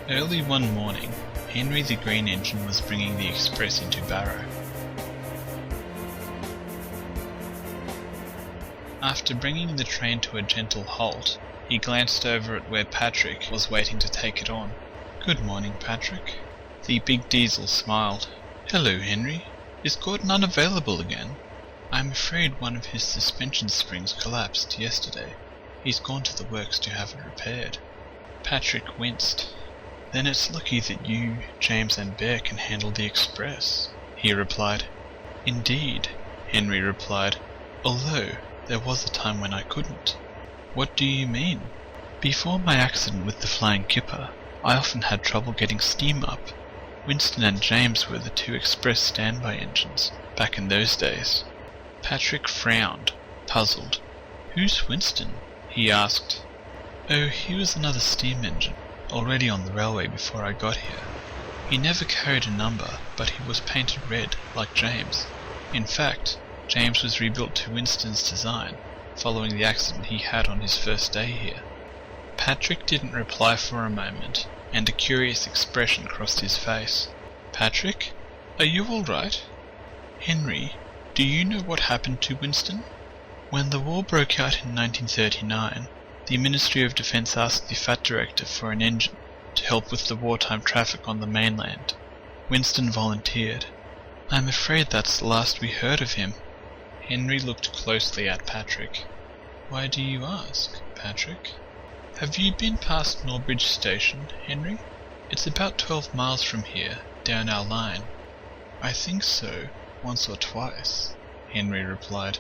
Early one morning, Henry the Green Engine was bringing the express into Barrow. After bringing the train to a gentle halt, he glanced over at where Patrick was waiting to take it on. "Good morning, Patrick." The big diesel smiled. "Hello, Henry. Is Gordon unavailable again?" "I'm afraid one of his suspension springs collapsed yesterday. He's gone to the works to have it repaired." Patrick winced. "Then it's lucky that you, James and Bear can handle the express," he replied. "Indeed," Henry replied, "although there was a time when I couldn't." "What do you mean?" "Before my accident with the Flying Kipper, I often had trouble getting steam up. Winston and James were the two express standby engines, back in those days." Patrick frowned, puzzled. "Who's Winston?" he asked. "Oh, he was another steam engine, already on the railway before I got here. He never carried a number, but he was painted red, like James. In fact, James was rebuilt to Winston's design, following the accident he had on his first day here." Patrick didn't reply for a moment, and a curious expression crossed his face. "Patrick, are you all right?" "Henry, do you know what happened to Winston?" "When the war broke out in 1939, the Ministry of Defence asked the Fat Director for an engine to help with the wartime traffic on the mainland. Winston volunteered. I'm afraid that's the last we heard of him." Henry looked closely at Patrick. "Why do you ask, Patrick?" "Have you been past Norbridge Station, Henry? It's about 12 miles from here, down our line." "I think so, once or twice," Henry replied.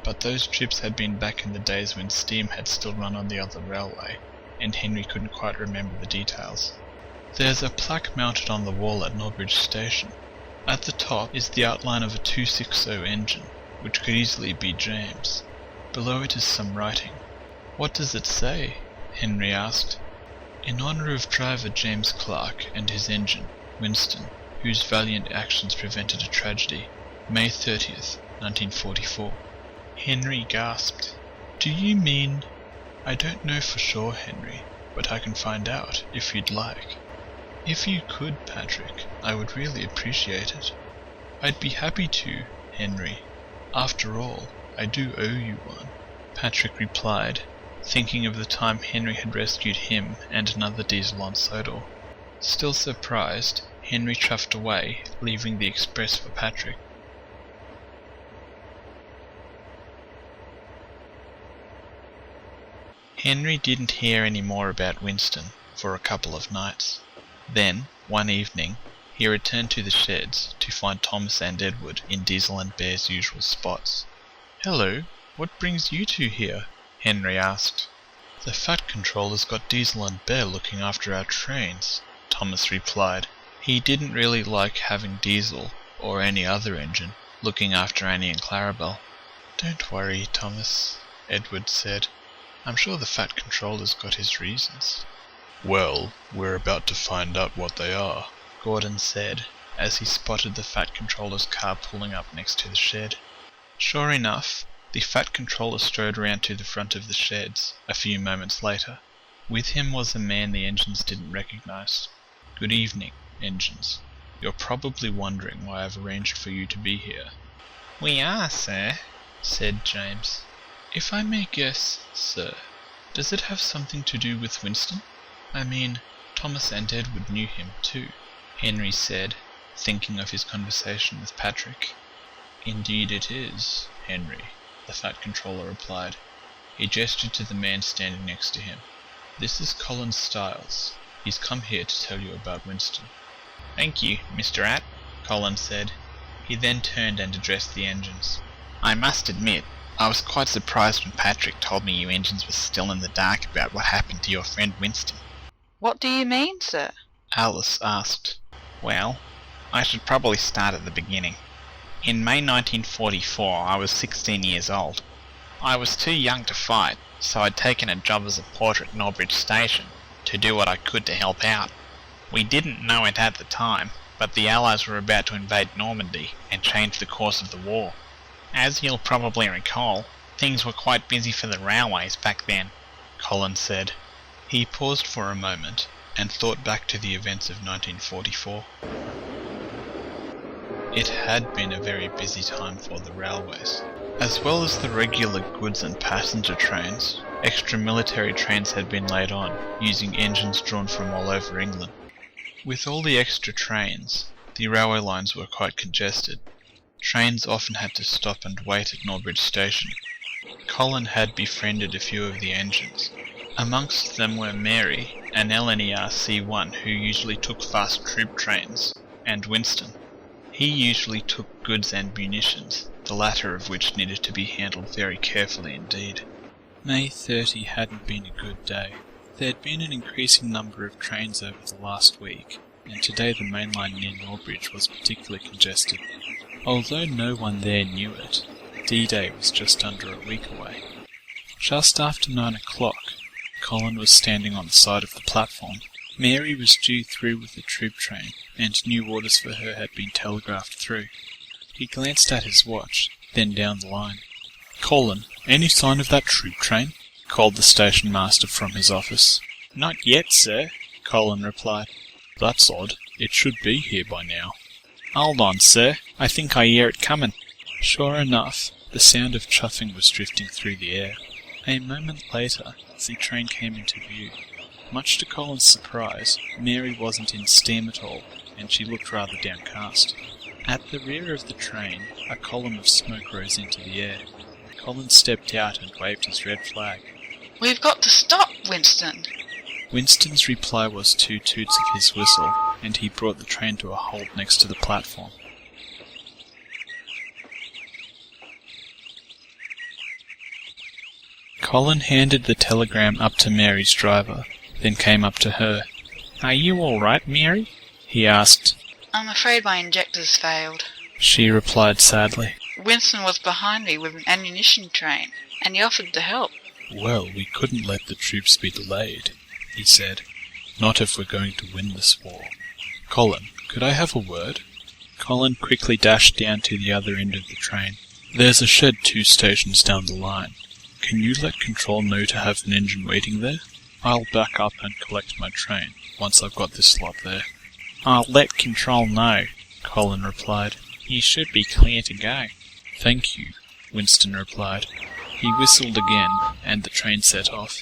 But those trips had been back in the days when steam had still run on the other railway, and Henry couldn't quite remember the details. "There's a plaque mounted on the wall at Norbridge Station. At the top is the outline of a 260 engine, which could easily be James. Below it is some writing." "What does it say?" Henry asked. "In honour of driver James Clark and his engine, Winston, whose valiant actions prevented a tragedy, May 30th, 1944. Henry gasped. "Do you mean—" "I don't know for sure, Henry, but I can find out, if you'd like." "If you could, Patrick, I would really appreciate it." "I'd be happy to, Henry. After all, I do owe you one," Patrick replied, thinking of the time Henry had rescued him and another diesel on Sodor. Still surprised, Henry truffed away, leaving the express for Patrick. Henry didn't hear any more about Winston for a couple of nights. Then, one evening, he returned to the sheds to find Thomas and Edward in Diesel and Bear's usual spots. "Hello, what brings you two here?" Henry asked. "The Fat Controller's got Diesel and Bear looking after our trains," Thomas replied. He didn't really like having Diesel, or any other engine, looking after Annie and Clarabelle. "Don't worry, Thomas," Edward said. "I'm sure the Fat Controller's got his reasons." "Well, we're about to find out what they are," Gordon said, as he spotted the Fat Controller's car pulling up next to the shed. Sure enough, the Fat Controller strode around to the front of the sheds, a few moments later. With him was a man the engines didn't recognize. "Good evening, engines. You're probably wondering why I've arranged for you to be here." "We are, sir," said James. "If I may guess, sir, does it have something to do with Winston? I mean, Thomas and Edward knew him too," Henry said, thinking of his conversation with Patrick. "Indeed it is, Henry," the Fat Controller replied. He gestured to the man standing next to him. "This is Colin Stiles. He's come here to tell you about Winston." "Thank you, Mr. Att," Colin said. He then turned and addressed the engines. "I must admit, I was quite surprised when Patrick told me you engines were still in the dark about what happened to your friend Winston." "What do you mean, sir?" Alice asked. "Well, I should probably start at the beginning. In May 1944, I was 16 years old. I was too young to fight, so I'd taken a job as a porter at Norbridge Station to do what I could to help out. We didn't know it at the time, but the Allies were about to invade Normandy and change the course of the war. As you'll probably recall, things were quite busy for the railways back then," Colin said. He paused for a moment, and thought back to the events of 1944. It had been a very busy time for the railways. As well as the regular goods and passenger trains, extra military trains had been laid on, using engines drawn from all over England. With all the extra trains, the railway lines were quite congested. Trains often had to stop and wait at Norbridge Station. Colin had befriended a few of the engines. Amongst them were Mary, an LNER C1 who usually took fast troop trains, and Winston. He usually took goods and munitions, the latter of which needed to be handled very carefully indeed. May 30 hadn't been a good day. There had been an increasing number of trains over the last week, and today the main line near Norbridge was particularly congested. Although no one there knew it, D-Day was just under a week away. Just after 9 o'clock, Colin was standing on the side of the platform. Mary was due through with the troop train, and new orders for her had been telegraphed through. He glanced at his watch, then down the line. "Colin, any sign of that troop train?" called the station master from his office. "Not yet, sir," Colin replied. "That's odd. It should be here by now." "Hold on, sir. I think I hear it coming." Sure enough, the sound of chuffing was drifting through the air. A moment later, the train came into view. Much to Colin's surprise, Mary wasn't in steam at all, and she looked rather downcast. At the rear of the train, a column of smoke rose into the air. Colin stepped out and waved his red flag. "We've got to stop, Winston." Winston's reply was 2 toots of his whistle, and he brought the train to a halt next to the platform. Colin handed the telegram up to Mary's driver, then came up to her. "Are you all right, Mary?" he asked. "I'm afraid my injectors failed." She replied sadly. "Winston was behind me with an ammunition train, and he offered to help." "Well, we couldn't let the troops be delayed," he said. "Not if we're going to win this war. Colin, could I have a word?" Colin quickly dashed down to the other end of the train. "There's a shed 2 stations down the line. Can you let Control know to have an engine waiting there? I'll back up and collect my train once I've got this lot there." "I'll let Control know," Colin replied. "You should be clear to go." "Thank you," Winston replied. He whistled again, and the train set off.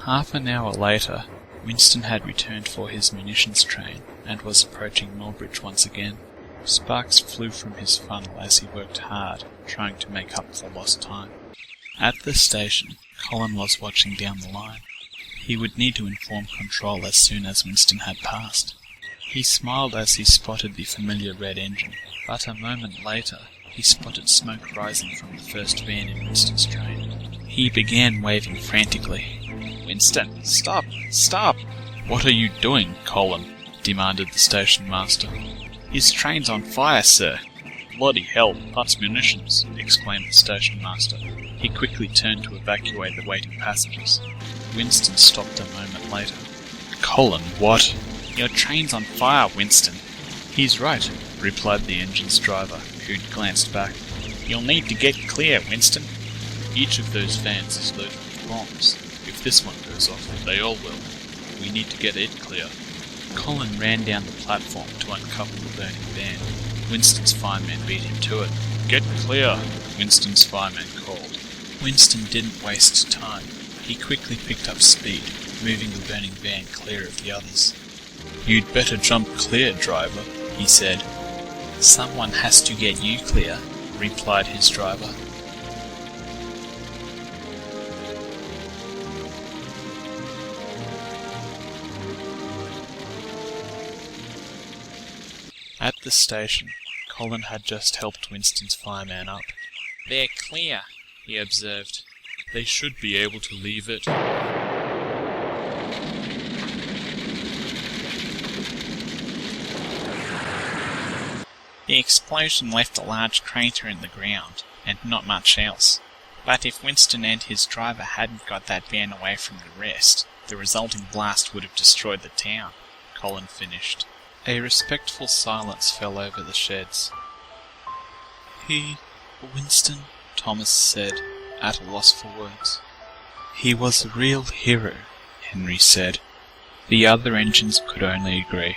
Half an hour later, Winston had returned for his munitions train and was approaching Norbridge once again. Sparks flew from his funnel as he worked hard, trying to make up for lost time. At the station, Colin was watching down the line. He would need to inform Control as soon as Winston had passed. He smiled as he spotted the familiar red engine, but a moment later he spotted smoke rising from the first van in Winston's train. He began waving frantically. "Winston, stop! Stop!" "What are you doing, Colin?" demanded the station master. "His train's on fire, sir." "Bloody hell, that's munitions," exclaimed the station master. He quickly turned to evacuate the waiting passengers. Winston stopped a moment later. "Colin, what?" "Your train's on fire, Winston." "He's right," replied the engine's driver, who'd glanced back. "You'll need to get clear, Winston." "Each of those vans is loaded with bombs. If this one goes off, they all will. We need to get it clear." Colin ran down the platform to uncover the burning van. Winston's fireman beat him to it. "Get clear," Winston's fireman called. Winston didn't waste time. He quickly picked up speed, moving the burning van clear of the others. "You'd better jump clear, driver," he said. "Someone has to get you clear," replied his driver. At the station, Colin had just helped Winston's fireman up. "They're clear," he observed. "They should be able to leave it." "The explosion left a large crater in the ground, and not much else. But if Winston and his driver hadn't got that van away from the rest, the resulting blast would have destroyed the town, Colin finished. A respectful silence fell over the sheds. Winston, Thomas said, at a loss for words. He was a real hero, Henry said. The other engines could only agree.